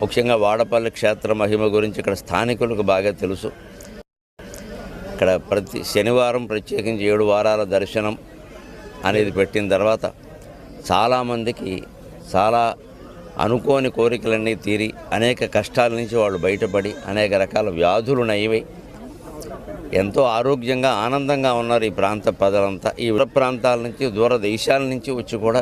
ముఖ్యంగా వాడపల్లి క్షేత్ర మహిమ గురించి ఇక్కడ స్థానికులకు బాగా తెలుసు. ఇక్కడ ప్రతి శనివారం ప్రత్యేకించి 7 వారాల దర్శనం అనేది పెట్టిన తర్వాత చాలామందికి చాలా అనుకోని కోరికలన్నీ తీరి అనేక కష్టాల నుంచి వాళ్ళు బయటపడి అనేక రకాల వ్యాధులు నయమై ఎంతో ఆరోగ్యంగా ఆనందంగా ఉన్నారు ఈ ప్రాంత ప్రజలంతా. ఈ ప్రాంతాల నుంచి దూర దేశాల నుంచి వచ్చి కూడా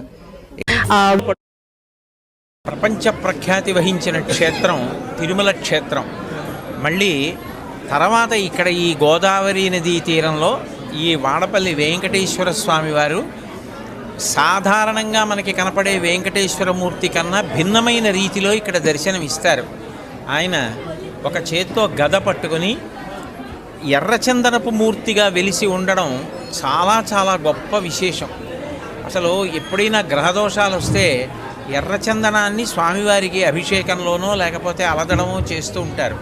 ప్రపంచ ప్రఖ్యాతి వహించిన క్షేత్రం తిరుమల క్షేత్రం. మళ్ళీ తర్వాత ఇక్కడ ఈ గోదావరి నదీ తీరంలో ఈ వాడపల్లి వెంకటేశ్వర స్వామి వారు సాధారణంగా మనకి కనపడే వెంకటేశ్వరమూర్తి కన్నా భిన్నమైన రీతిలో ఇక్కడ దర్శనం ఇస్తారు. ఆయన ఒక చేత్తో గద పట్టుకొని ఎర్రచందనపు మూర్తిగా వెలిసి ఉండడం చాలా చాలా గొప్ప విశేషం. అసలు ఎప్పుడైనా గ్రహదోషాలు వస్తే ఎర్రచందనాన్ని స్వామివారికి అభిషేకంలోనో లేకపోతే అలదడమో చేస్తూ ఉంటారు.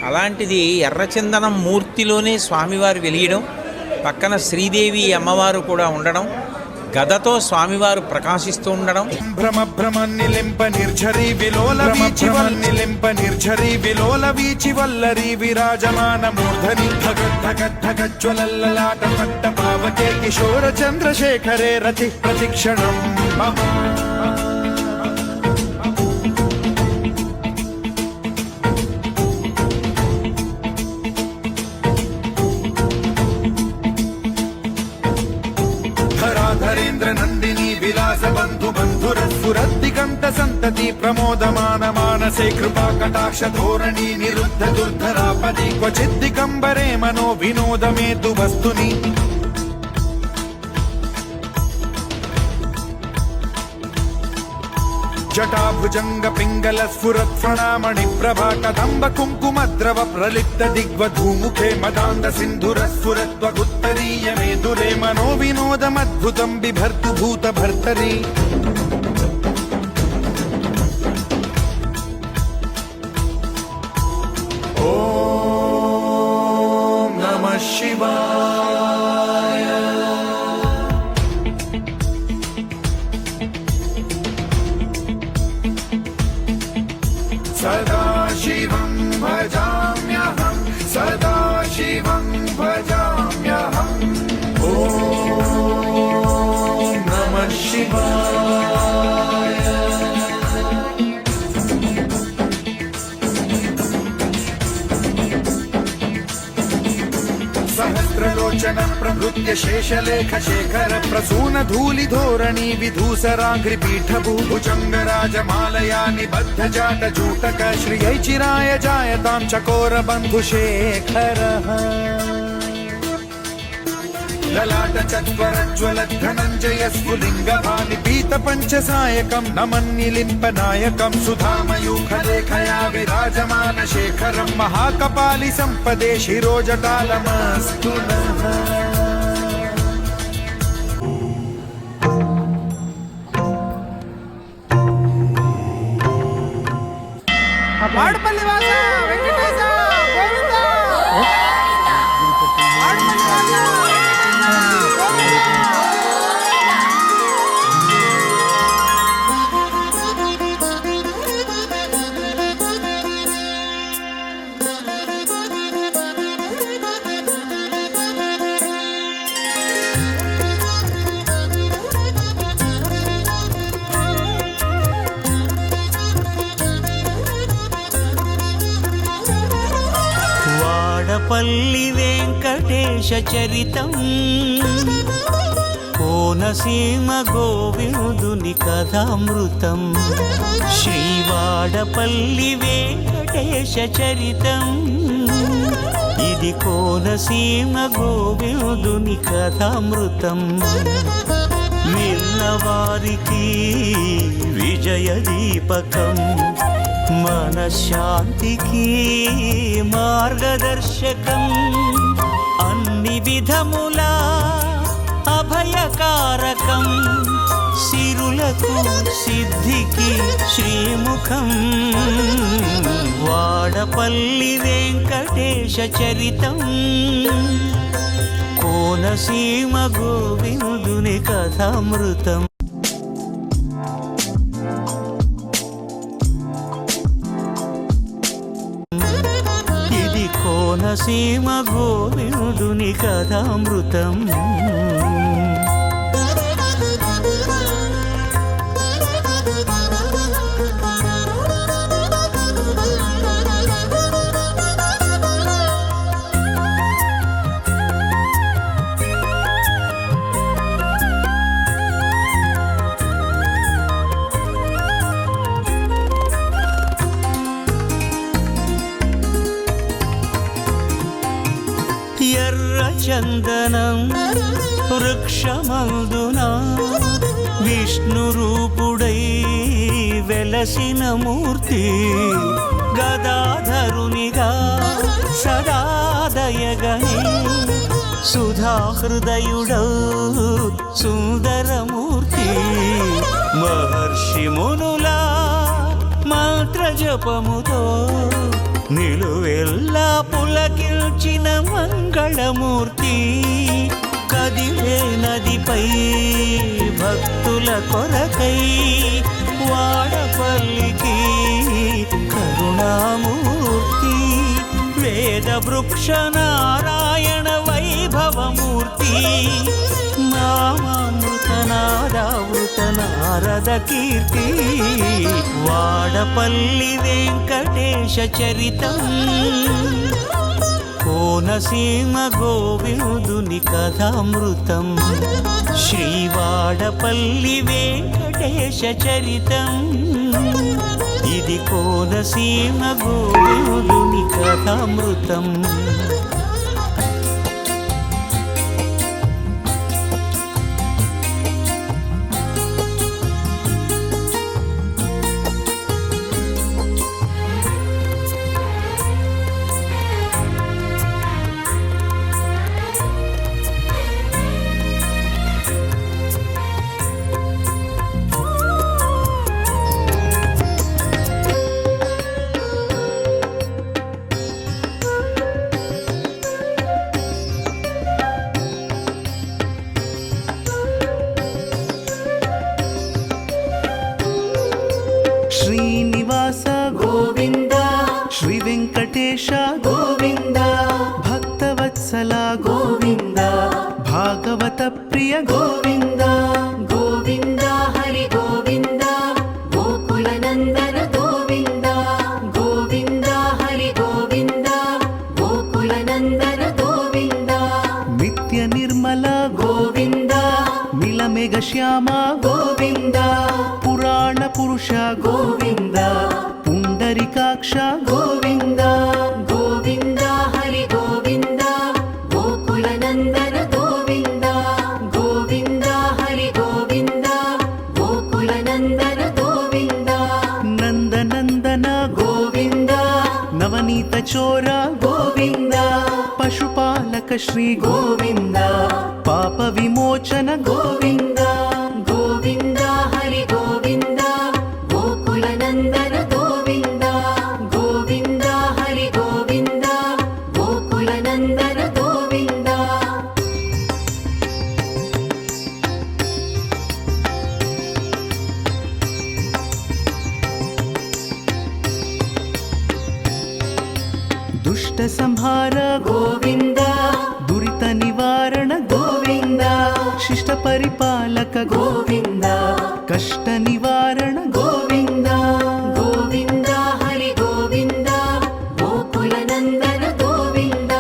అలాంటిది ఎర్రచందనం మూర్తిలోనే స్వామివారు వెలియడం, పక్కన శ్రీదేవి అమ్మవారు కూడా ఉండడం, గదతో స్వామివారు ప్రకాశిస్తూ ఉండడం. భ్రమనిలింప నిర్ఝరి విలోల నిలింప నిర్ఝరి విలోల వీచి వల్లరి విరాజమాన మూర్ధని జ్వలల్లలాట పట్ట పావకే కిశోర చంద్రశేఖరే రతి ప్రతిక్షణం ధరేంద్ర నందిని విలాస బంధు బంధురస్ఫురద్దిగంత సంతతి ప్రమోదమాన మానసే కృపా కటాక్ష ధోరణి నిరుద్ధ దుర్ధరాపది క్వచిద్దికంబరే మనో వినోదమేతు వస్తుని జటాభుజంగ పింగళ స్ఫురత్ ప్రణామణి ప్రభా కదంబ కుంకుమద్రవ ప్రలిప్త దిగ్వధూముఖే మదాంద సింధుర స్ఫురత్వగుత్తరీయ మేధురే మనో వినోదమద్భుతం బిభర్తు భూత భర్తరి ఓం నమః శివాయ. సదాశివం భజామ్యహం సదాశివం భజామ్యహం. ఓం నమః శివాయ. సహస్రలోచన ప్రభృత్య శేషలేఖ శేఖర ప్రసూన ధూళి ధోరణి విధూసరాఘ్రి పీఠభూ భుజంగరాజమాలయా నిబద్ధ జాట జూటక శ్రియై చిరాయ జాయతాం చకోర బంధు శేఖర. లలాట చత్వరజ్వల ధనంజయ స్ఫులింగ భాని పీత పంచసాయకం నమన్నిలింప నాయకం సుధామయూఖలేఖయా విరాజమాన శేఖరం మహాకపాలి సంపదే శిరోజటాలమస్తు నః. వాడపల్లి వాస వెంకటేశ గోవింద. వాడపల్లి వాస వాడపల్లి వెంకటేశ చరితం కోనసీమ గోవిందుని కథామృతం. శ్రీవాడపల్లి వెంకటేశ చరితం ఇది కోనసీమ గోవిందుని కథామృతం. మిన్నవారికి విజయ దీపకం మనశ్శాంతికి మార్గదర్శకం. అన్ని విధముల అభయకారకం సిరులకు సిద్ధికి శ్రీముఖం. వాడపల్లి వెంకటేశ చరితం కోనసీమ గోవిందుని కథామృతం. కోనసీమ గోవిందుని కథామృతం. ఎర్ర చందనం వృక్షమందున విష్ణు రూపుడై వెలసిన మూర్తి, గదాధరునిగా సదాదయగని సుధాహృదయుడౌ సుందరమూర్తి. మహర్షి మునుల మంత్ర జపముతో నిలువెల్లా పులకిల్చిన మంగళమూర్తి. కదిలే నదిపై భక్తుల కొరకై వాడపల్లికి కరుణామూర్తి. వేద వృక్ష నారాయణ వైభవమూర్తి. నామామృత నాదావృత నారద కీర్తి. వాడపల్లి వెంకటేశ చరితం. కోనసీమ గోవిందుని కథామృతం. శ్రీవాడపల్లి వెంకటేశ చరితం. ఇది కోనసీమ గోవిందుని కథామృతం. శ్రీనివాస గోవింద, శ్రీ వెంకటేశ గోవింద, భక్తవత్సల గోవింద, భాగవత ప్రియ గోవింద. గోవింద హరి గోవింద, గోకుల నందన గోవింద. గోవింద హరి గోవింద, గోకుల నందన గోవింద. నిత్య నిర్మల గోవింద, నీలమేఘ శ్యామ గోవింద. పురాణ పురుష గోవింద, పుండరికాక్ష గోవింద. గోవింద హరి గోవింద, గోకుల నందన గోవింద. గోవింద హరి గోవింద, గోకుల నందన గోవింద. నందనందన గోవింద, నవనీత చోర గోవింద. పశుపాలక శ్రీ గోవింద, పాప విమోచన గోవింద. గోవింద హరి గోవింద, గోకుల నందన గోవింద. గోవింద హరి గోవింద, గోకుల నందన గోవింద. దుష్ట సంహార గోవింద, దురిత నివారణ గోవింద. శిష్ట పరిపాలక గోవింద, కష్ట నివారణ గోవింద. గోవింద హరి గోవింద, గోకుల నందన గోవింద.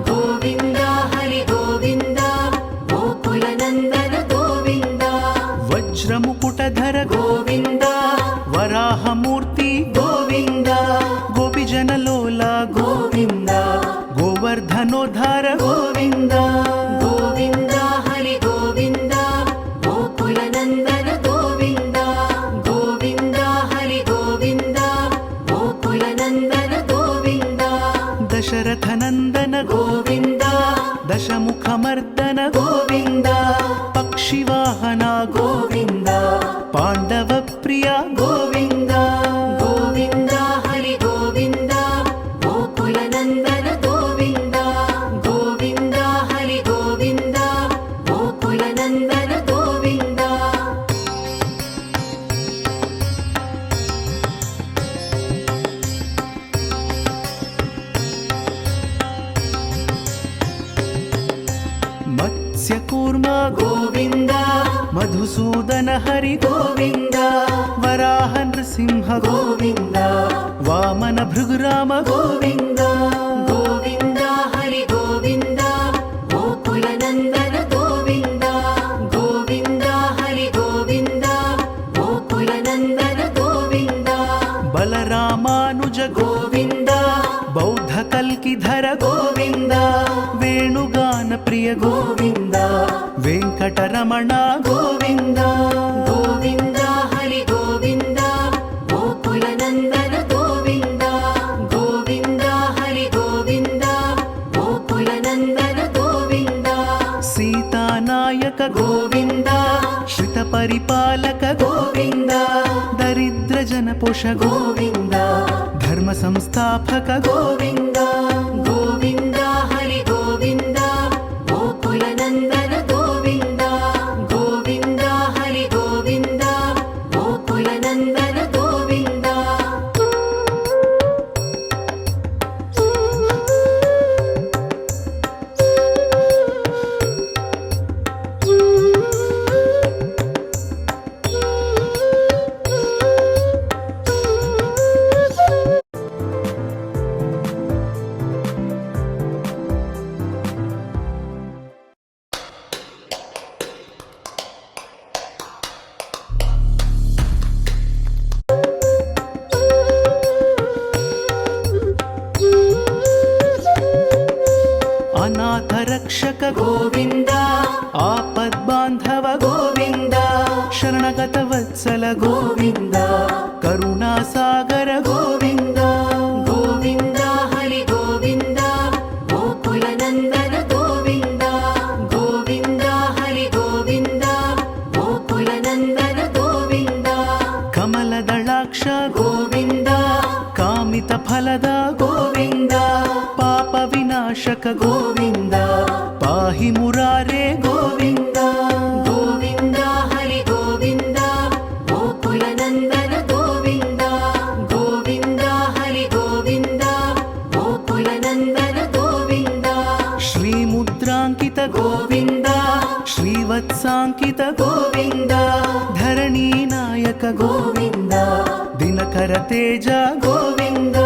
గోవింద హరి గోవింద, గోకుల నందన గోవింద. వజ్రముకుటధర గోవింద, వరాహమూర్తి గోవింద. గోపిజనలోల గోవింద, గోవర్ధనోద్ధార గోవింద. గోవింద హరి గోవింద, గోకుల నందన గోవింద. గోవింద హరి గోవింద, గోకుల నందన గోవింద. దశరథ నందన గోవింద, దశముఖమర్దన గోవింద. పక్షివాహన గోవింద, పాండవ ప్రియ గోవింద. గోవింద హరి గోవింద, గోకుల నందన గోవింద. గోవింద హరి గోవింద, గోకుల నందన గోవింద. మధుసూదన హరి గోవింద వరాహ నృసింహ గోవింద వామన భృగురామ గోవింద గోవింద హరి గోవింద గోకుల నందన గోవింద గోవింద హరి గోవింద గోకుల నందన గోవింద బలరామానుజ గోవింద బౌద్ధ కల్కిధర గోవింద వేణుగాన ప్రియ గోవింద వెంకటరమణ గోవింద గోవింద హరి గోవింద గోకుల నందన గోవింద గోవింద హరి గోవింద గోకుల నందన గోవింద సీతానాయక గోవింద శ్రిత పరిపాలక గోవింద దరిద్ర జన పోష గోవింద ధర్మ సంస్థాపక గోవింద గోవింద హరి గోవింద గోకుల నందన గోవింద గోవింద హరి గోవింద గోకుల నందన గోవింద అనాథ రక్షక గోవింద ఆపద్బాంధవ గోవింద శరణగత వత్సల గోవింద కరుణాసాగర గోవింద గోవింద హరి గోవింద గోకుల నందన గోవింద గోవింద హరి గోవింద గోకుల నందన గోవింద కమలదళాక్ష గోవింద కామిత ఫలద గోవింద పాప వినాశక గోవింద పాహి మురారే గోవింద గోవింద హరి గోవింద గోకుల నందన గోవింద గోవింద హరి గోవింద గోకుల నందన గోవింద శ్రీముద్రాంకిత గోవింద శ్రీవత్సాంకిత గోవింద ధరణీ నాయక గోవింద దినకర తేజ గోవింద